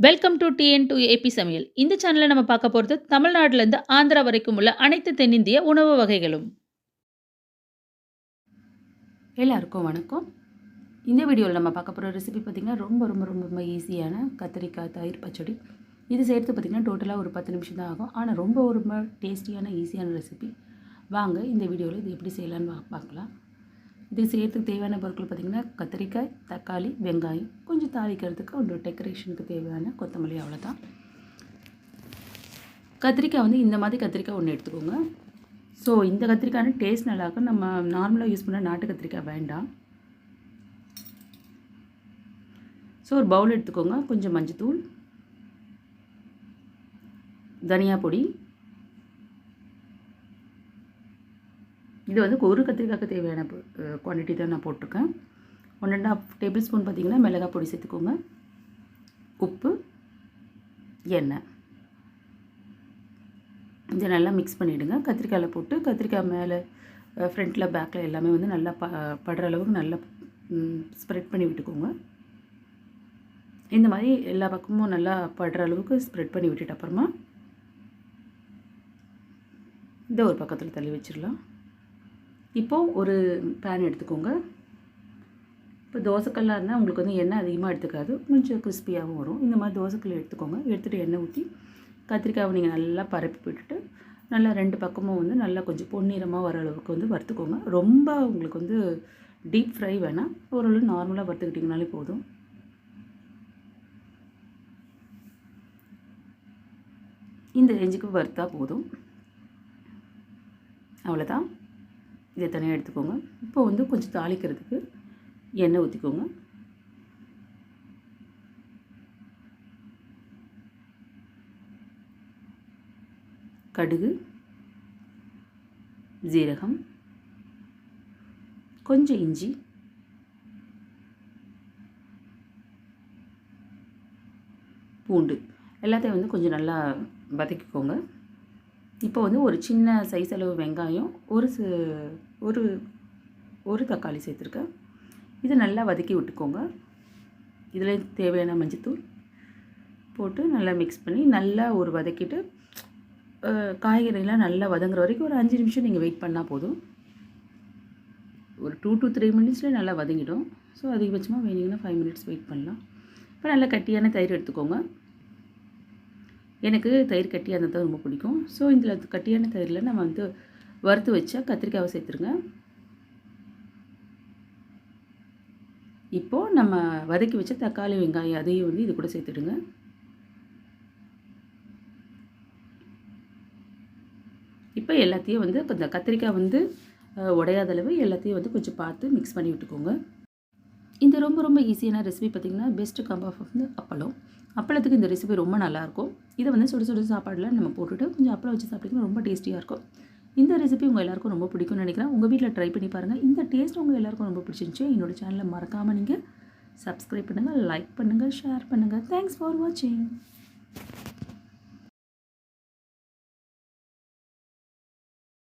Welcome to TN to AP சமையல். இந்த சேனல்ல நம்ம பார்க்க போறது தமிழ்நாட்டிலேருந்து ஆந்திரா வரைக்கும் உள்ள அனைத்து தென்னிந்திய உணவு வகைகளும். எல்லாருக்கும் வணக்கம். இந்த வீடியோவில் நம்ம பார்க்க போகிற ரெசிபி பார்த்திங்கன்னா ரொம்ப ரொம்ப ரொம்ப ரொம்ப ஈஸியான கத்திரிக்காய் தயிர் பச்சடி. இது செய்கிறது பார்த்திங்கன்னா டோட்டலாக ஒரு 10 நிமிஷம் தான் ஆகும். ஆனால் ரொம்ப ரொம்ப டேஸ்டியான ஈஸியான ரெசிபி. வாங்க இந்த வீடியோவில் இது எப்படி செய்யலான்னு பார்க்கலாம். இது செய்கிறதுக்கு தேவையான பொருட்கள் பார்த்திங்கன்னா கத்திரிக்காய், தக்காளி, வெங்காயம், கொஞ்சம் தாளிக்கிறதுக்கு ஒரு டெக்கரேஷனுக்கு தேவையான கொத்தமல்லி, அவ்வளோதான். கத்திரிக்காய் வந்து இந்த மாதிரி கத்திரிக்காய் ஒன்று எடுத்துக்கோங்க. ஸோ இந்த கத்திரிக்காய் டேஸ்ட் நல்லாயிருக்கும். நம்ம நார்மலாக யூஸ் பண்ண நாட்டு கத்திரிக்காய் வேண்டாம். ஸோ ஒரு பவுல் எடுத்துக்கோங்க. கொஞ்சம் மஞ்சத்தூள், தனியா பொடி, இது வந்து ஒரு கத்திரிக்காய்க்கு தேவையான குவான்டிட்டி தான் நான் போட்டிருக்கேன். 1.5 டேபிள் ஸ்பூன் பார்த்திங்கன்னா மிளகாய் பொடி சேர்த்துக்கோங்க. உப்பு, எண்ணெய், இதை நல்லா மிக்ஸ் பண்ணிவிடுங்க. கத்திரிக்காயில் போட்டு கத்திரிக்காய் மேலே ஃப்ரண்ட்டில் பேக்கில் எல்லாமே வந்து நல்லா படுற அளவுக்கு நல்லா ஸ்ப்ரெட் பண்ணி விட்டுக்கோங்க. இந்த மாதிரி எல்லா பக்கமும் நல்லா படுற அளவுக்கு ஸ்ப்ரெட் பண்ணி விட்டுட்டு அப்புறமா இந்த ஒரு பக்கத்தில் தள்ளி வச்சிடலாம். இப்போது ஒரு பேன் எடுத்துக்கோங்க. இப்போ தோசைக்கல்லாக இருந்தால் உங்களுக்கு வந்து எண்ணெய் அதிகமாக எடுத்துக்காது, கொஞ்சம் கிறிஸ்பியாகவும் வரும். இந்த மாதிரி தோசைக்கல் எடுத்துக்கோங்க. எடுத்துகிட்டு எண்ணெய் ஊற்றி கத்திரிக்காயை நீங்கள் நல்லா பரப்பி விட்டுட்டு நல்லா 2 பக்கமும் வந்து நல்லா கொஞ்சம் பொன்னிறமாக வர அளவுக்கு வந்து வறுத்துக்கோங்க. ரொம்ப உங்களுக்கு வந்து டீப் ஃப்ரை வேணாம், ஓரளவு நார்மலாக வறுத்துக்கிட்டிங்கனாலே போதும். இந்த ரேஞ்சுக்கு வறுத்தா போதும், அவ்வளோதான். இதை தனியாக எடுத்துக்கோங்க. இப்போ வந்து கொஞ்சம் தாளிக்கிறதுக்கு எண்ணெய் ஊற்றிக்கோங்க. கடுகு, ஜீரகம், கொஞ்சம் இஞ்சி, பூண்டு எல்லாத்தையும் வந்து கொஞ்சம் நல்லா வதக்கிக்கோங்க. இப்போ வந்து ஒரு சின்ன சைஸ் அளவு வெங்காயம், ஒரு தக்காளி சேர்த்துருக்கேன். இதை நல்லா வதக்கி விட்டுக்கோங்க. இதில் தேவையான மஞ்சத்தூள் போட்டு நல்லா மிக்ஸ் பண்ணி நல்லா ஒரு வதக்கிட்டு காய்கறிலாம் நல்லா வதங்குற வரைக்கும் ஒரு 5 நிமிஷம் நீங்கள் வெயிட் பண்ணால் போதும். ஒரு 2 to 3 மினிட்ஸில் நல்லா வதங்கிடும். ஸோ அதிகபட்சமாக வேணுங்கன்னா 5 மினிட்ஸ் வெயிட் பண்ணலாம். இப்போ நல்லா கட்டியான தயிர் எடுத்துக்கோங்க. எனக்கு தயிர் கட்டியாக இருந்தால் தான் ரொம்ப பிடிக்கும். ஸோ இதில் கட்டியான தயிரில் நம்ம வந்து வறுத்து வச்சா கத்திரிக்காவை சேர்த்துருங்க. இப்போது நம்ம வதக்கி வச்ச தக்காளி, வெங்காயம் அதையும் வந்து இது கூட சேர்த்துடுங்க. இப்போ எல்லாத்தையும் வந்து இந்த கத்திரிக்காய் வந்து உடையாத அளவு எல்லாத்தையும் வந்து கொஞ்சம் பார்த்து மிக்ஸ் பண்ணி விட்டுக்கோங்க. இந்த ரொம்ப ரொம்ப ஈஸியான ரெசிபி பார்த்திங்கன்னா பெஸ்ட்டு காம்போ வந்து அப்பளத்துக்கு இந்த ரெசிபி ரொம்ப நல்லாயிருக்கும். இதை வந்து சுடு சுடு சாப்பாடில் நம்ம போட்டுட்டு கொஞ்சம் அப்பளம் வச்சு சாப்பிட்டிங்கன்னா ரொம்ப டேஸ்டியாக இருக்கும். இந்த ரெசிபி உங்கள் எல்லாருக்கும் ரொம்ப பிடிக்கும்னு நினைக்கிறேன். உங்கள் வீட்டில் ட்ரை பண்ணி பாருங்கள். இந்த டேஸ்ட் உங்கள் எல்லாருக்கும் ரொம்ப பிடிச்சிருந்துச்சு. என்னோடய சேனலை மறக்காமல் நீங்கள் சப்ஸ்கிரைப் பண்ணுங்கள், லைக் பண்ணுங்கள், ஷேர் பண்ணுங்கள். தேங்க்ஸ் ஃபார் வாட்சிங்.